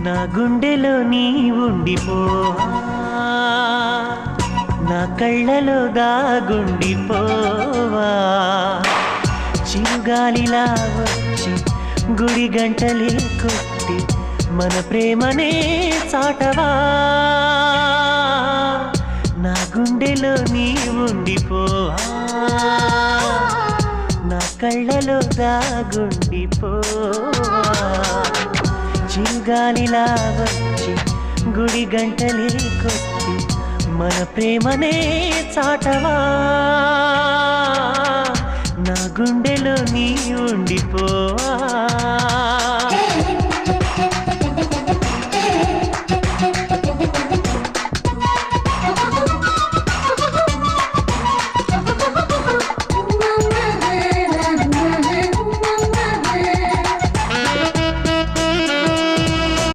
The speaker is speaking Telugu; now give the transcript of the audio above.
నా గుండెలో నీ ఉండిపోవా, నా కళ్ళలో దాగుండిపోవా. చిరుగాలిలా వచ్చి గుడి గంటలే కొట్టి మన ప్రేమనే చాటవా. నా గుండెలో నీ ఉండిపోవా, నా కళ్ళలో దాగుండిపోవా. చిరుగాలిలా వచ్చి గుడి గంటలే కొట్టి మన ప్రేమనే చాటవా. నా గుండెలో నీ ఉండిపోవా.